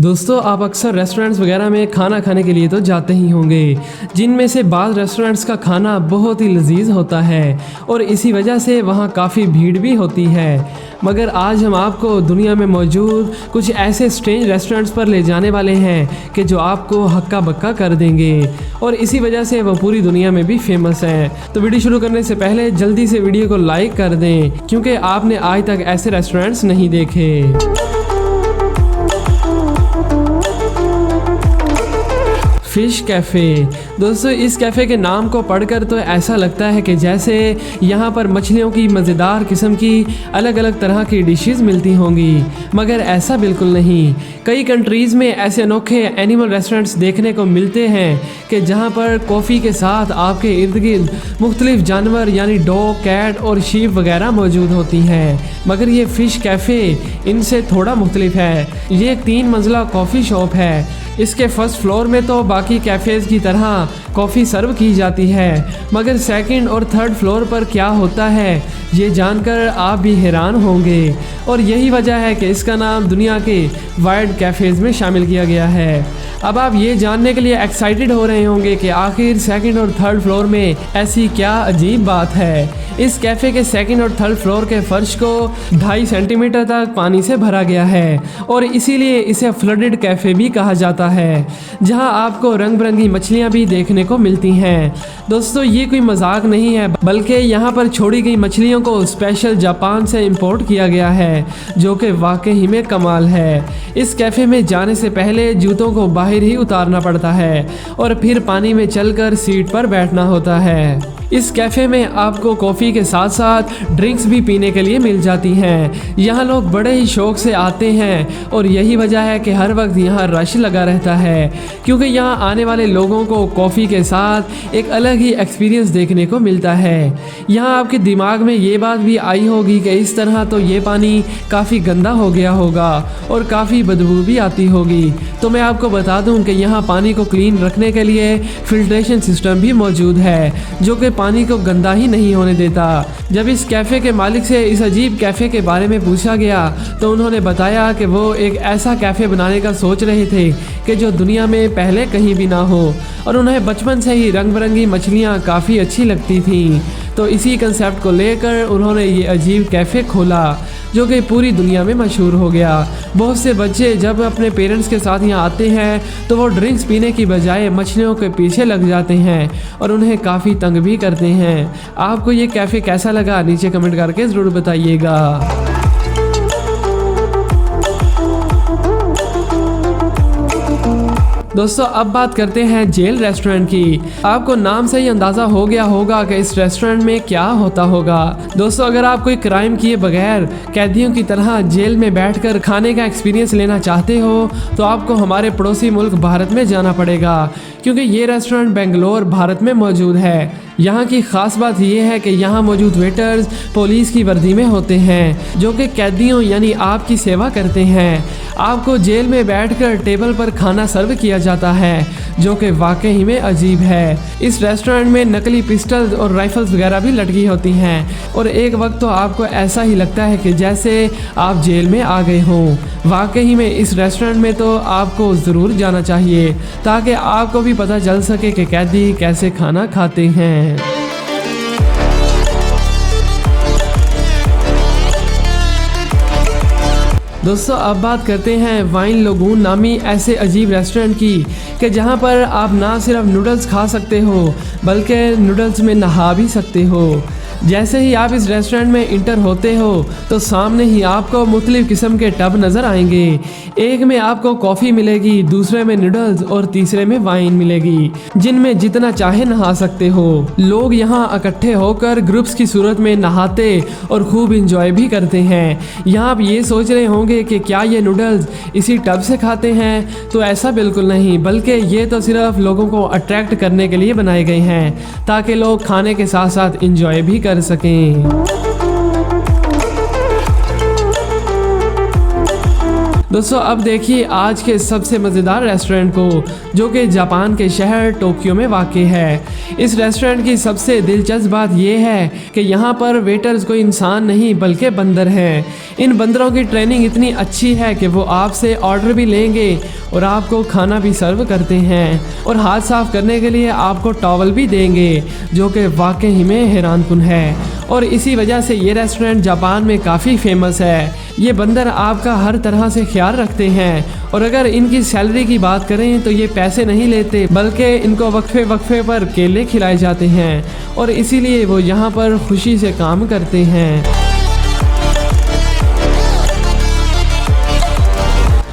दोस्तों, आप अक्सर रेस्टोरेंट्स वगैरह में खाना खाने के लिए तो जाते ही होंगे, जिनमें से बाज़ रेस्टोरेंट्स का खाना बहुत ही लजीज होता है और इसी वजह से वहाँ काफ़ी भीड़ भी होती है। मगर आज हम आपको दुनिया में मौजूद कुछ ऐसे स्ट्रेंज रेस्टोरेंट्स पर ले जाने वाले हैं कि जो आपको हक्का बक्का कर देंगे और इसी वजह से वो पूरी दुनिया में भी फेमस हैं। तो वीडियो शुरू करने से पहले जल्दी से वीडियो को लाइक कर दें, क्योंकि आपने आज तक ऐसे रेस्टोरेंट्स नहीं देखे। Fish cafe. दोस्तों, इस कैफ़े के नाम को पढ़कर तो ऐसा लगता है कि जैसे यहाँ पर मछलियों की मज़ेदार किस्म की अलग अलग तरह की डिशेस मिलती होंगी, मगर ऐसा बिल्कुल नहीं। कई कंट्रीज़ में ऐसे अनोखे एनिमल रेस्टोरेंट्स देखने को मिलते हैं कि जहाँ पर कॉफ़ी के साथ आपके इर्द गिर्द मुख्तलिफ जानवर यानी डॉग, कैट और शीप वगैरह मौजूद होती हैं। मगर ये फ़िश कैफ़े इनसे थोड़ा मुख्तलिफ है। ये एक 3 मंजिला कॉफ़ी शॉप है। इसके फर्स्ट फ्लोर में तो बाकी कैफ़ेज़ की तरह कॉफ़ी सर्व की जाती है, मगर सेकंड और थर्ड फ्लोर पर क्या होता है ये जानकर आप भी हैरान होंगे। और यही वजह है कि इसका नाम दुनिया के वाइल्ड कैफ़ेज़ में शामिल किया गया है। अब आप ये जानने के लिए एक्साइटेड हो रहे होंगे कि आखिर सेकंड और थर्ड फ्लोर में ऐसी क्या अजीब बात है। इस कैफ़े के सेकंड और थर्ड फ्लोर के फर्श को 2.5 सेंटीमीटर तक पानी से भरा गया है और इसीलिए इसे फ्लडेड कैफ़े भी कहा जाता है, जहां आपको रंग बिरंगी मछलियां भी देखने को मिलती हैं। दोस्तों, ये कोई मजाक नहीं है, बल्कि यहाँ पर छोड़ी गई मछलियों को स्पेशल जापान से इंपोर्ट किया गया है, जो कि वाकई में कमाल है। इस कैफ़े में जाने से पहले जूतों को बाहर ही उतारना पड़ता है और फिर पानी में चलकर सीट पर बैठना होता है। इस कैफ़े में आपको कॉफ़ी के साथ साथ ड्रिंक्स भी पीने के लिए मिल जाती हैं। यहाँ लोग बड़े ही शौक से आते हैं और यही वजह है कि हर वक्त यहाँ रश लगा रहता है, क्योंकि यहाँ आने वाले लोगों को कॉफ़ी के साथ एक अलग ही एक्सपीरियंस देखने को मिलता है। यहाँ आपके दिमाग में ये बात भी आई होगी कि इस तरह तो ये पानी काफ़ी गंदा हो गया होगा और काफ़ी बदबू भी आती होगी। तो मैं आपको बता दूँ कि यहाँ पानी को क्लीन रखने के लिए फिल्ट्रेशन सिस्टम भी मौजूद है, जो कि पानी को गंदा ही नहीं होने देता। जब इस कैफ़े के मालिक से इस अजीब कैफ़े के बारे में पूछा गया तो उन्होंने बताया कि वो एक ऐसा कैफ़े बनाने का सोच रहे थे कि जो दुनिया में पहले कहीं भी ना हो, और उन्हें बचपन से ही रंग बिरंगी मछलियाँ काफ़ी अच्छी लगती थीं। तो इसी कंसेप्ट को लेकर उन्होंने ये अजीब कैफ़े खोला, जो कि पूरी दुनिया में मशहूर हो गया। बहुत से बच्चे जब अपने पेरेंट्स के साथ यहाँ आते हैं तो वो ड्रिंक्स पीने की बजाय मछलियों के पीछे लग जाते हैं और उन्हें काफ़ी तंग भी करते हैं। आपको ये कैफ़े कैसा लगा नीचे कमेंट करके ज़रूर बताइएगा। दोस्तों, अब बात करते हैं जेल रेस्टोरेंट की। आपको नाम से ही अंदाज़ा हो गया होगा कि इस रेस्टोरेंट में क्या होता होगा। दोस्तों, अगर आप कोई क्राइम किए बगैर कैदियों की तरह जेल में बैठकर खाने का एक्सपीरियंस लेना चाहते हो तो आपको हमारे पड़ोसी मुल्क भारत में जाना पड़ेगा, क्योंकि ये रेस्टोरेंट बेंगलोर भारत में मौजूद है। यहाँ की ख़ास बात यह है कि यहाँ मौजूद वेटर्स पुलिस की वर्दी में होते हैं, जो कि कैदियों यानी आपकी सेवा करते हैं। आपको जेल में बैठकर टेबल पर खाना सर्व किया जाता है, जो कि वाकई में अजीब है। इस रेस्टोरेंट में नकली पिस्टल्स और राइफल्स वगैरह भी लटकी होती हैं और एक वक्त तो आपको ऐसा ही लगता है कि जैसे आप जेल में आ गए हों। वाकई में इस रेस्टोरेंट में तो आपको ज़रूर जाना चाहिए, ताकि आपको भी पता चल सके कि कैदी कैसे खाना खाते हैं। दोस्तों, अब बात करते हैं वाइन लगून नामी ऐसे अजीब रेस्टोरेंट की कि जहां पर आप ना सिर्फ नूडल्स खा सकते हो बल्कि नूडल्स में नहा भी सकते हो। जैसे ही आप इस रेस्टोरेंट में इंटर होते हो तो सामने ही आपको मुख्तलिफ किस्म के टब नज़र आएंगे। एक में आपको कॉफ़ी मिलेगी, दूसरे में नूडल्स और तीसरे में वाइन मिलेगी, जिनमें जितना चाहे नहा सकते हो। लोग यहाँ इकट्ठे होकर ग्रुप्स की सूरत में नहाते और खूब इंजॉय भी करते हैं। यहाँ आप ये सोच रहे होंगे कि क्या ये नूडल्स इसी टब से खाते हैं, तो ऐसा बिल्कुल नहीं, बल्कि ये तो सिर्फ लोगों को अट्रैक्ट करने के लिए बनाए गए हैं, ताकि लोग खाने के साथ साथ इंजॉय भी कर सकें। दोस्तों अब देखिए आज के सबसे मज़ेदार रेस्टोरेंट को, जो कि जापान के शहर टोक्यो में वाक़ई है। इस रेस्टोरेंट की सबसे दिलचस्प बात यह है कि यहाँ पर वेटर्स कोई इंसान नहीं बल्कि बंदर हैं। इन बंदरों की ट्रेनिंग इतनी अच्छी है कि वो आपसे ऑर्डर भी लेंगे और आपको खाना भी सर्व करते हैं और हाथ साफ करने के लिए आपको टॉवल भी देंगे, जो कि वाकई में हैरानकुन है। और इसी वजह से ये रेस्टोरेंट जापान में काफ़ी फेमस है। ये बंदर आपका हर तरह से ख्याल रखते हैं और अगर इनकी सैलरी की बात करें तो ये पैसे नहीं लेते बल्कि इनको वक्फे वक्फे पर केले खिलाए जाते हैं और इसीलिए वो यहाँ पर खुशी से काम करते हैं।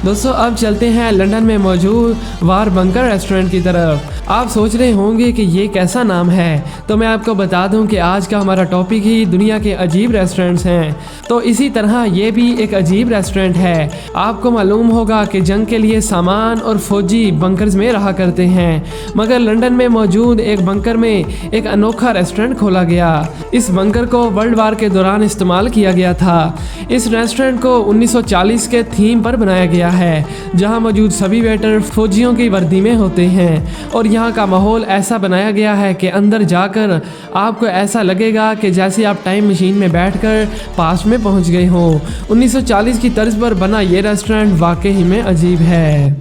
दोस्तों अब चलते हैं लंदन में मौजूद वार बंकर रेस्टोरेंट की तरफ। आप सोच रहे होंगे कि ये कैसा नाम है, तो मैं आपको बता दूं कि आज का हमारा टॉपिक ही दुनिया के अजीब रेस्टोरेंट्स हैं। तो इसी तरह ये भी एक अजीब रेस्टोरेंट है। आपको मालूम होगा कि जंग के लिए सामान और फौजी बंकर्स में रहा करते हैं, मगर लंदन में मौजूद एक बंकर में एक अनोखा रेस्टोरेंट खोला गया। इस बंकर को वर्ल्ड वार के दौरान इस्तेमाल किया गया था। इस रेस्टोरेंट को 1940 के थीम पर बनाया गया है, जहां मौजूद सभी वेटर फौजियों की वर्दी में होते हैं और यहाँ का माहौल ऐसा बनाया गया है कि अंदर जाकर आपको ऐसा लगेगा कि जैसे आप टाइम मशीन में बैठकर पास्ट में पहुंच गए हो। 1940 की तर्ज पर बना ये रेस्टोरेंट वाकई में अजीब है।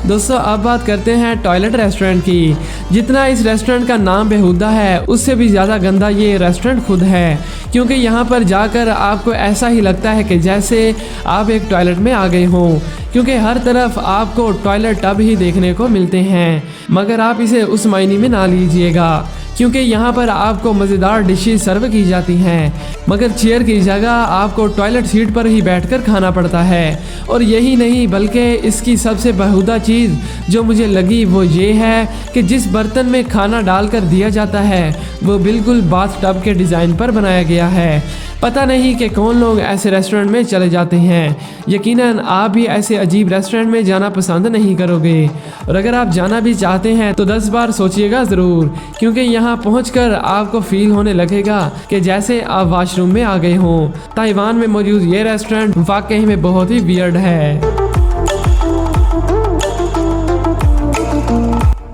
दोस्तों अब बात करते हैं टॉयलेट रेस्टोरेंट की। जितना इस रेस्टोरेंट का नाम बेहुदा है, उससे भी ज़्यादा गंदा ये रेस्टोरेंट खुद है, क्योंकि यहाँ पर जाकर आपको ऐसा ही लगता है कि जैसे आप एक टॉयलेट में आ गए हों, क्योंकि हर तरफ आपको टॉयलेट टब ही देखने को मिलते हैं। मगर आप इसे उस मायने में ना लीजिएगा, क्योंकि यहाँ पर आपको मज़ेदार डिशेस सर्व की जाती हैं, मगर चेयर की जगह आपको टॉयलेट सीट पर ही बैठकर खाना पड़ता है। और यही नहीं बल्कि इसकी सबसे बेहुदा चीज़ जो मुझे लगी वो ये है कि जिस बर्तन में खाना डालकर दिया जाता है वो बिल्कुल बाथ टब के डिज़ाइन पर बनाया गया है। पता नहीं कि कौन लोग ऐसे रेस्टोरेंट में चले जाते हैं। यकीनन आप भी ऐसे अजीब रेस्टोरेंट में जाना पसंद नहीं करोगे, और अगर आप जाना भी चाहते हैं तो 10 बार सोचिएगा ज़रूर, क्योंकि यहाँ पहुँचकर आपको फील होने लगेगा कि जैसे आप वॉशरूम में आ गए हों। ताइवान में मौजूद ये रेस्टोरेंट वाकई में बहुत ही वियर्ड है।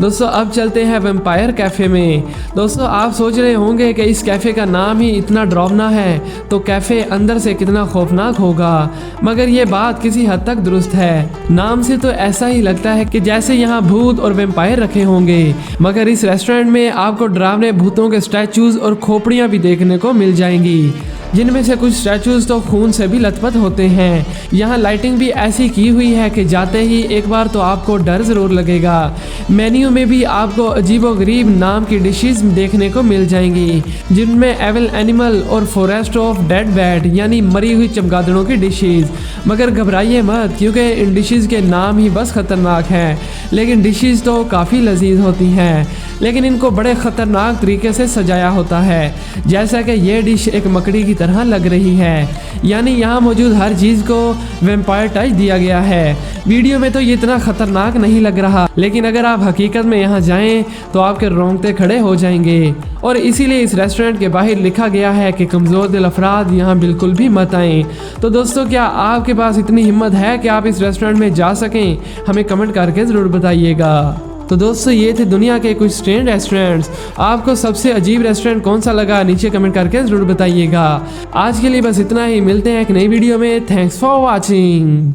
दोस्तों अब चलते हैं वेम्पायर कैफ़े में। दोस्तों आप सोच रहे होंगे कि इस कैफ़े का नाम ही इतना डरावना है तो कैफ़े अंदर से कितना खौफनाक होगा, मगर ये बात किसी हद तक दुरुस्त है। नाम से तो ऐसा ही लगता है कि जैसे यहाँ भूत और वेम्पायर रखे होंगे, मगर इस रेस्टोरेंट में आपको डरावने भूतों के स्टैचूज और खोपड़ियाँ भी देखने को मिल जाएंगी, जिनमें से कुछ स्टैचूज तो खून से भी लथपथ होते हैं। यहाँ लाइटिंग भी ऐसी की हुई है कि जाते ही एक बार तो आपको डर ज़रूर लगेगा। मेन्यू में भी आपको अजीबोगरीब नाम की डिशेस देखने को मिल जाएंगी, जिनमें एविल एनिमल और फॉरेस्ट ऑफ डेड बैट यानी मरी हुई चमगादड़ों की डिशेस। मगर घबराइए मत, क्योंकि इन डिशेस के नाम ही बस ख़तरनाक हैं, लेकिन डिशेस तो काफ़ी लजीज होती हैं, लेकिन इनको बड़े ख़तरनाक तरीके से सजाया होता है। जैसा कि ये डिश एक मकड़ी की तरह लग रही है, यानी यहाँ मौजूद हर चीज़ को वैम्पायर टच दिया गया है। वीडियो में तो ये इतना ख़तरनाक नहीं लग रहा, लेकिन अगर आप हकीकत में यहाँ जाएं तो आपके रोंगटे खड़े हो जाएंगे। और इसीलिए इस रेस्टोरेंट के बाहर लिखा गया है कि कमज़ोर दिल अफराद यहाँ बिल्कुल भी मत आएँ। तो दोस्तों क्या आपके पास इतनी हिम्मत है कि आप इस रेस्टोरेंट में जा सकें? हमें कमेंट करके ज़रूर बताइएगा। तो दोस्तों ये थे दुनिया के कुछ स्ट्रेंज रेस्टोरेंट्स। आपको सबसे अजीब रेस्टोरेंट कौन सा लगा नीचे कमेंट करके ज़रूर बताइएगा। आज के लिए बस इतना ही, मिलते हैं एक नई वीडियो में। Thanks for watching.